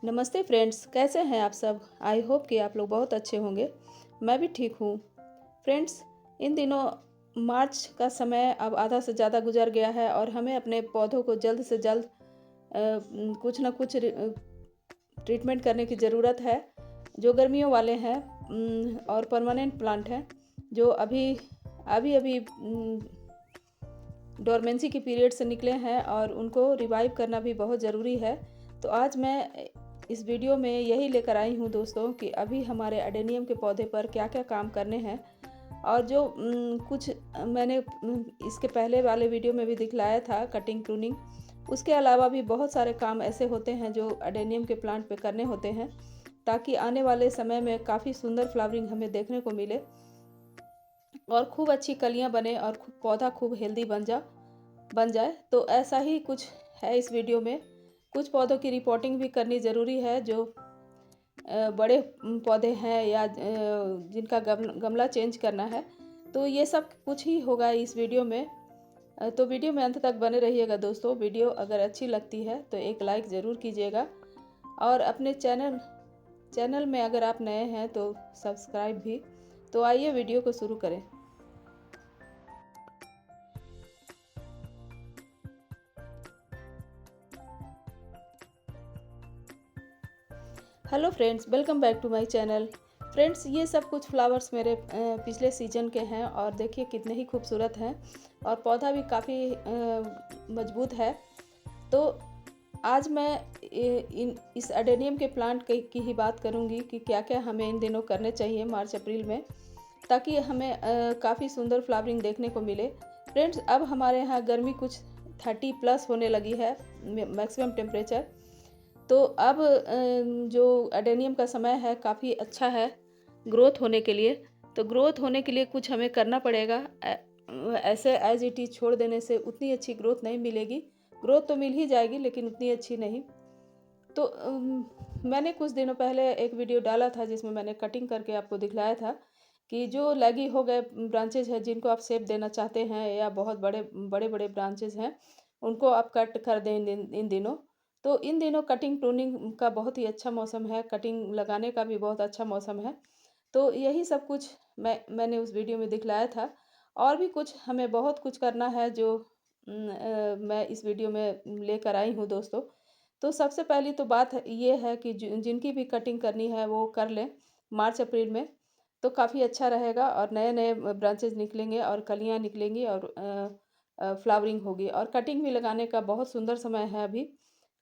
नमस्ते फ्रेंड्स, कैसे हैं आप सब। आई होप कि आप लोग बहुत अच्छे होंगे। मैं भी ठीक हूँ। फ्रेंड्स, इन दिनों मार्च का समय अब आधा से ज़्यादा गुजर गया है और हमें अपने पौधों को जल्द से जल्द कुछ ना कुछ ट्रीटमेंट करने की ज़रूरत है। जो गर्मियों वाले हैं और परमानेंट प्लांट हैं, जो अभी अभी अभी डोरमेंसी के पीरियड से निकले हैं और उनको रिवाइव करना भी बहुत ज़रूरी है। तो आज मैं इस वीडियो में यही लेकर आई हूँ दोस्तों कि अभी हमारे एडेनियम के पौधे पर क्या क्या काम करने हैं। और जो कुछ मैंने इसके पहले वाले वीडियो में भी दिखलाया था, कटिंग प्रूनिंग, उसके अलावा भी बहुत सारे काम ऐसे होते हैं जो एडेनियम के प्लांट पे करने होते हैं, ताकि आने वाले समय में काफ़ी सुंदर फ्लावरिंग हमें देखने को मिले और खूब अच्छी कलियां बने और पौधा खूब हेल्दी बन जाए। तो ऐसा ही कुछ है इस वीडियो में। कुछ पौधों की रिपोर्टिंग भी करनी ज़रूरी है, जो बड़े पौधे हैं या जिनका गमला चेंज करना है। तो ये सब कुछ ही होगा इस वीडियो में। तो वीडियो में अंत तक बने रहिएगा दोस्तों। वीडियो अगर अच्छी लगती है तो एक लाइक ज़रूर कीजिएगा और अपने चैनल में अगर आप नए हैं तो सब्सक्राइब भी। तो आइए वीडियो को शुरू करें। Hello friends, welcome back to my channel. Friends, ये सब कुछ फ्लावर्स मेरे पिछले सीजन के हैं और देखिए कितने ही खूबसूरत हैं और पौधा भी काफ़ी मजबूत है। तो आज मैं इस एडेनियम के प्लांट की ही बात करूंगी कि क्या क्या हमें इन दिनों करने चाहिए मार्च अप्रैल में, ताकि हमें काफ़ी सुंदर फ्लावरिंग देखने को मिले। फ्रेंड्स, अब हमारे यहाँ गर्मी कुछ 30 प्लस होने लगी है, मैक्सिमम टेम्परेचर। तो अब जो एडेनियम का समय है काफ़ी अच्छा है ग्रोथ होने के लिए। तो ग्रोथ होने के लिए कुछ हमें करना पड़ेगा। ऐसे एज इट इज़ छोड़ देने से उतनी अच्छी ग्रोथ नहीं मिलेगी। ग्रोथ तो मिल ही जाएगी लेकिन उतनी अच्छी नहीं। तो मैंने कुछ दिनों पहले एक वीडियो डाला था जिसमें मैंने कटिंग करके आपको दिखलाया था कि जो लैगी हो गए ब्रांचेज हैं, जिनको आप शेप देना चाहते हैं या बहुत बड़े बड़े बड़े ब्रांचेज हैं, उनको आप कट कर दें इन दिनों। तो इन दिनों कटिंग प्रूनिंग का बहुत ही अच्छा मौसम है, कटिंग लगाने का भी बहुत अच्छा मौसम है। तो यही सब कुछ मैंने उस वीडियो में दिखलाया था। और भी कुछ हमें बहुत कुछ करना है जो मैं इस वीडियो में लेकर आई हूँ दोस्तों। तो सबसे पहली तो बात ये है कि जिनकी भी कटिंग करनी है वो कर लें मार्च अप्रैल में। तो काफ़ी अच्छा रहेगा और नए नए ब्रांचेज निकलेंगे और कलियाँ निकलेंगी और फ्लावरिंग होगी और कटिंग भी लगाने का बहुत सुंदर समय है अभी।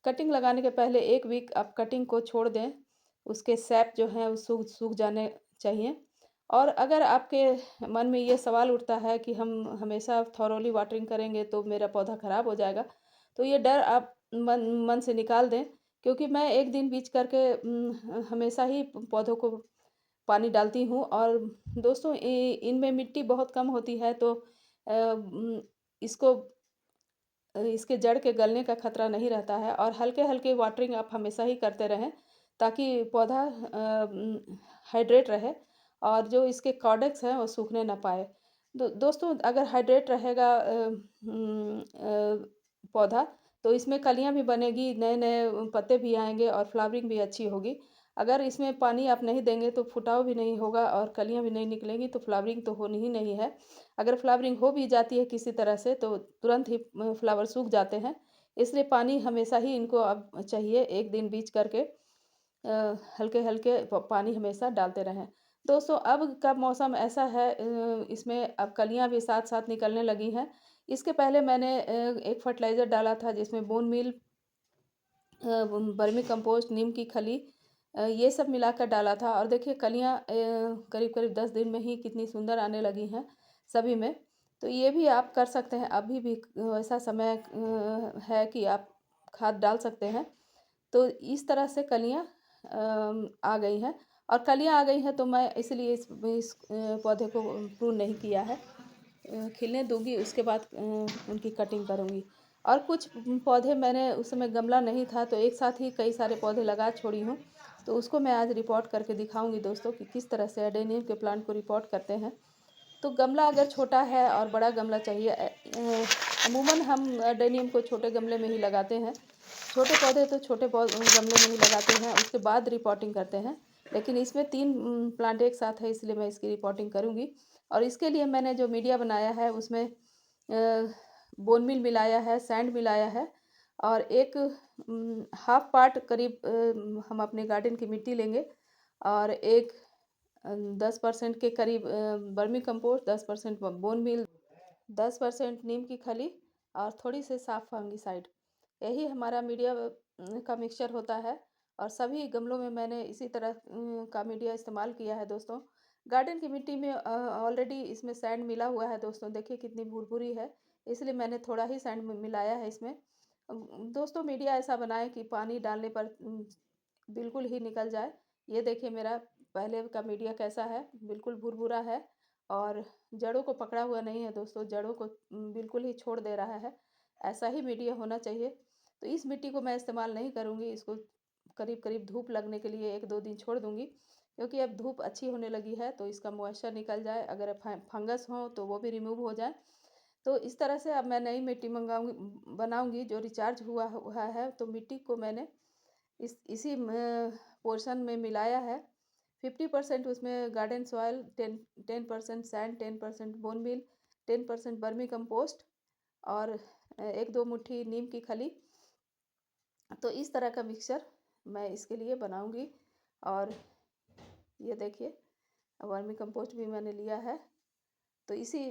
कटिंग लगाने के पहले 1 वीक आप कटिंग को छोड़ दें, उसके सैप जो हैं वो सूख सूख जाने चाहिए। और अगर आपके मन में ये सवाल उठता है कि हम हमेशा थॉरोली वाटरिंग करेंगे तो मेरा पौधा ख़राब हो जाएगा, तो ये डर आप मन से निकाल दें, क्योंकि मैं 1 दिन बीच करके हमेशा ही पौधों को पानी डालती हूँ। और दोस्तों, इनमें मिट्टी बहुत कम होती है, तो इसको इसके जड़ के गलने का खतरा नहीं रहता है और हल्के-हल्के वाटरिंग आप हमेशा ही करते रहें, ताकि पौधा हाइड्रेट रहे और जो इसके कॉर्डेक्स हैं वो सूखने ना पाए। दोस्तों, अगर हाइड्रेट रहेगा पौधा, तो इसमें कलियाँ भी बनेगी, नए-नए पत्ते भी आएँगे और फ्लावरिंग भी अच्छी होगी। अगर इसमें पानी आप नहीं देंगे तो फुटाव भी नहीं होगा और कलियाँ भी नहीं निकलेंगी, तो फ्लावरिंग तो होनी ही नहीं है। अगर फ्लावरिंग हो भी जाती है किसी तरह से तो तुरंत ही फ्लावर सूख जाते हैं। इसलिए पानी हमेशा ही इनको अब चाहिए, 1 दिन बीच करके हल्के-हल्के पानी हमेशा डालते रहें। दोस्तों, अब का मौसम ऐसा है, इसमें अब कलियाँ भी साथ-साथ निकलने लगी हैं। इसके पहले मैंने एक फर्टिलाइज़र डाला था जिसमें बोन मील, वर्मी कंपोस्ट, नीम की खली, ये सब मिलाकर डाला था और देखिए कलियाँ करीब-करीब 10 दिन में ही कितनी सुंदर आने लगी हैं सभी में। तो ये भी आप कर सकते हैं, अभी भी ऐसा समय है कि आप खाद डाल सकते हैं। तो इस तरह से कलियाँ आ गई हैं और कलियाँ आ गई हैं तो मैं इसलिए इस पौधे को प्रून नहीं किया है। खिलने दूँगी, उसके बाद उनकी कटिंग करूँगी। और कुछ पौधे मैंने उस समय गमला नहीं था तो एक साथ ही कई सारे पौधे लगा छोड़ी हूँ। तो उसको मैं आज रिपोर्ट करके दिखाऊँगी दोस्तों कि किस तरह से एडेनियम के प्लांट को रिपोर्ट करते हैं। तो गमला अगर छोटा है और बड़ा गमला चाहिए, अमूमन हम एडेनियम को छोटे गमले में ही लगाते हैं। छोटे पौधे तो छोटे गमले में ही लगाते हैं, उसके बाद रिपोर्टिंग करते हैं। लेकिन इसमें 3 प्लांट एक साथ है, इसलिए मैं इसकी रिपोर्टिंग करूँगी। और इसके लिए मैंने जो मीडिया बनाया है उसमें बोन मील मिलाया है, सैंड मिलाया है और एक हाफ पार्ट करीब हम अपने गार्डन की मिट्टी लेंगे और एक 10% के करीब वर्मी कंपोस्ट, 10% बोन मील, 10% नीम की खली और थोड़ी सी साफ फंगिसाइड। यही हमारा मीडिया का मिक्सचर होता है। और सभी गमलों में मैंने इसी तरह का मीडिया इस्तेमाल किया है दोस्तों। गार्डन की मिट्टी में ऑलरेडी इसमें सैंड मिला हुआ है दोस्तों, देखिए कितनी भुरभुरी है, इसलिए मैंने थोड़ा ही सैंड मिलाया है इसमें। दोस्तों मीडिया ऐसा बनाएं कि पानी डालने पर बिल्कुल ही निकल जाए। ये देखिए मेरा पहले का मीडिया कैसा है, बिल्कुल भुरभुरा है और जड़ों को पकड़ा हुआ नहीं है दोस्तों, जड़ों को बिल्कुल ही छोड़ दे रहा है। ऐसा ही मीडिया होना चाहिए। तो इस मिट्टी को मैं इस्तेमाल नहीं करूँगी, इसको करीब करीब धूप लगने के लिए 1-2 दिन छोड़ दूँगी, क्योंकि अब धूप अच्छी होने लगी है तो इसका मॉइस्चर निकल जाए, अगर फंगस हो तो वो भी रिमूव हो जाए। तो इस तरह से अब मैं नई मिट्टी बनाऊँगी जो रिचार्ज हुआ है। तो मिट्टी को मैंने इसी पोर्शन में मिलाया है। 50% उसमें garden soil, 10% sand, 10% bone meal, 10% vermicompost और 1-2 मुट्ठी नीम की खली। तो इस तरह का मिक्सचर मैं इसके लिए बनाऊंगी। और ये देखिए वर्मी कंपोस्ट भी मैंने लिया है। तो इसी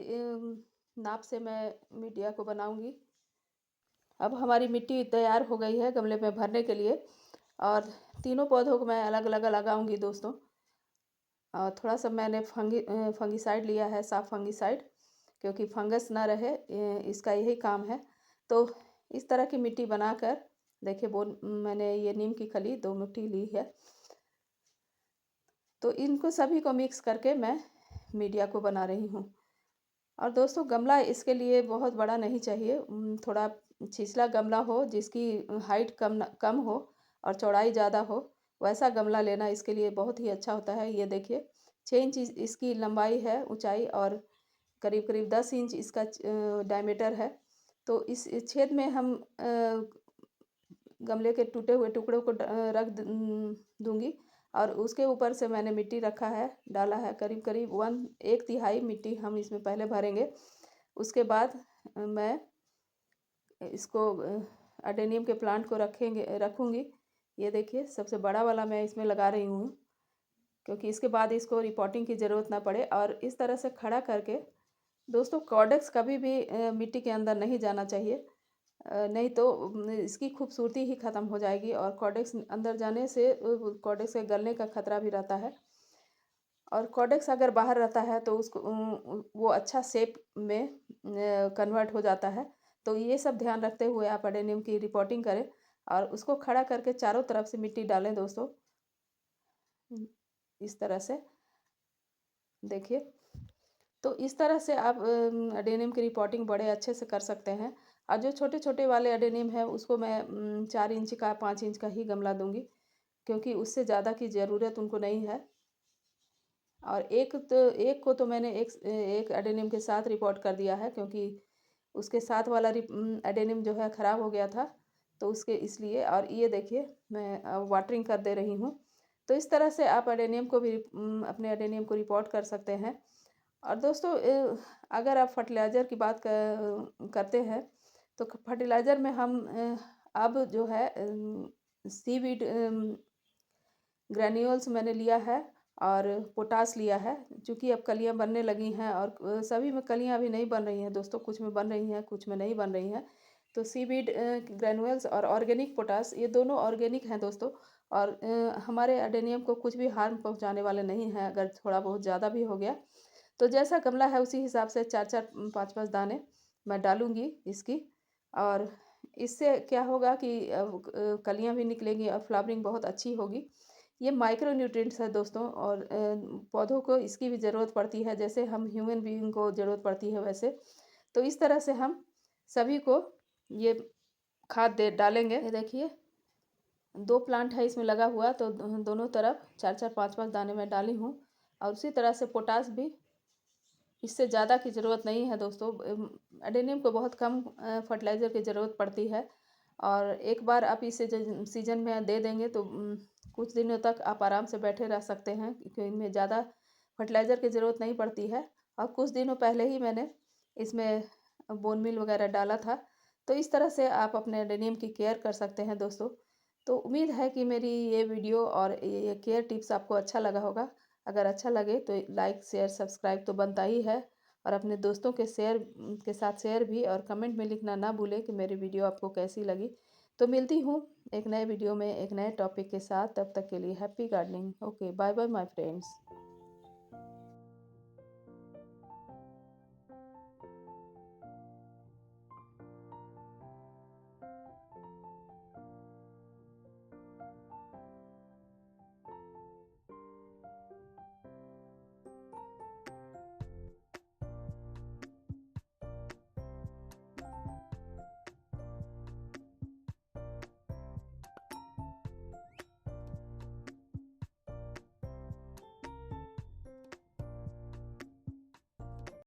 नाप से मैं मीडिया को बनाऊंगी। अब हमारी मिट्टी तैयार हो गई है गमले में भरने के लिए और तीनों पौधों को मैं अलग अलग लगाऊंगी दोस्तों। और थोड़ा सा मैंने फंगिसाइड लिया है, साफ फंगिसाइड, क्योंकि फंगस ना रहे, इसका यही काम है। तो इस तरह की मिट्टी बनाकर देखिए, मैंने ये नीम की खली 2 मुट्ठी ली है। तो इनको सभी को मिक्स करके मैं मीडिया को बना रही हूँ। और दोस्तों गमला इसके लिए बहुत बड़ा नहीं चाहिए, थोड़ा छिछला गमला हो जिसकी हाइट कम हो और चौड़ाई ज़्यादा हो, वैसा गमला लेना इसके लिए बहुत ही अच्छा होता है। ये देखिए 6 इंच इसकी लंबाई है, ऊंचाई, और करीब करीब 10 इंच इसका डायमीटर है। तो इस छेद में हम गमले के टूटे हुए टुकड़ों को रख दूंगी और उसके ऊपर से मैंने मिट्टी रखा है, डाला है करीब करीब 1/3 मिट्टी हम इसमें पहले भरेंगे। उसके बाद मैं इसको एडेनियम के प्लांट को रखूँगी। ये देखिए सबसे बड़ा वाला मैं इसमें लगा रही हूँ, क्योंकि इसके बाद इसको रिपोर्टिंग की ज़रूरत ना पड़े। और इस तरह से खड़ा करके दोस्तों, कॉर्डेक्स कभी भी मिट्टी के अंदर नहीं जाना चाहिए, नहीं तो इसकी खूबसूरती ही ख़त्म हो जाएगी। और कॉर्डेक्स अंदर जाने से कॉर्डेक्स के गलने का खतरा भी रहता है। और कॉर्डेक्स अगर बाहर रहता है तो उसको वो अच्छा शेप में कन्वर्ट हो जाता है। तो ये सब ध्यान रखते हुए आप एडेनियम की रिपोर्टिंग करें और उसको खड़ा करके चारों तरफ से मिट्टी डालें दोस्तों, इस तरह से देखिए। तो इस तरह से आप एडेनियम की रिपोर्टिंग बड़े अच्छे से कर सकते हैं। और जो छोटे छोटे वाले एडेनियम है उसको मैं 4 इंच का 5 इंच का ही गमला दूंगी, क्योंकि उससे ज़्यादा की ज़रूरत उनको नहीं है। और एक को तो मैंने एक एडेनियम के साथ रिपोर्ट कर दिया है, क्योंकि उसके साथ वाला एडेनियम जो है ख़राब हो गया था, तो उसके इसलिए। और ये देखिए मैं वाटरिंग कर दे रही हूँ। तो इस तरह से आप एडेनियम को भी अपने एडेनियम को रिपोर्ट कर सकते हैं। और दोस्तों अगर आप फर्टिलाइज़र की बात करते हैं तो फर्टिलाइज़र में हम अब जो है सीवीड ग्रैन्यूल्स मैंने लिया है और पोटास लिया है। चूँकि अब कलियाँ बनने लगी हैं और सभी में कलियाँ अभी नहीं बन रही हैं दोस्तों, कुछ में बन रही हैं, कुछ में नहीं बन रही हैं। तो सीवीड ग्रैन्यूल्स और ऑर्गेनिक पोटास, ये दोनों ऑर्गेनिक हैं दोस्तों। और हमारे एडेनियम को कुछ भी हार्म पहुंचाने वाले नहीं हैं, अगर थोड़ा बहुत ज़्यादा भी हो गया। तो जैसा गमला है उसी हिसाब से 4-4 5-5 दाने मैं डालूँगी इसकी। और इससे क्या होगा कि कलियाँ भी निकलेंगी और फ्लावरिंग बहुत अच्छी होगी। ये माइक्रो न्यूट्रिएंट्स है दोस्तों, और पौधों को इसकी भी ज़रूरत पड़ती है, जैसे हम ह्यूमन बीइंग को ज़रूरत पड़ती है वैसे। तो इस तरह से हम सभी को ये खाद दे डालेंगे। ये देखिए 2 प्लांट है इसमें लगा हुआ, तो दोनों तरफ 4-4 5-5 दाने मैं डाली हूँ। और उसी तरह से पोटास भी इससे ज़्यादा की ज़रूरत नहीं है दोस्तों। एडेनियम को बहुत कम फर्टिलाइज़र की ज़रूरत पड़ती है और एक बार आप इसे सीजन में दे देंगे तो कुछ दिनों तक आप आराम से बैठे रह सकते हैं, क्योंकि इनमें ज़्यादा फर्टिलाइज़र की ज़रूरत नहीं पड़ती है। और कुछ दिनों पहले ही मैंने इसमें बोन मील वगैरह डाला था। तो इस तरह से आप अपने एडेनियम की केयर कर सकते हैं दोस्तों। तो उम्मीद है कि मेरी ये वीडियो और ये केयर टिप्स आपको अच्छा लगा होगा। अगर अच्छा लगे तो लाइक शेयर सब्सक्राइब तो बनता ही है, और अपने दोस्तों के साथ शेयर भी, और कमेंट में लिखना ना भूलें कि मेरी वीडियो आपको कैसी लगी। तो मिलती हूँ एक नए वीडियो में एक नए टॉपिक के साथ। तब तक के लिए happy gardening. Okay, bye bye my friends.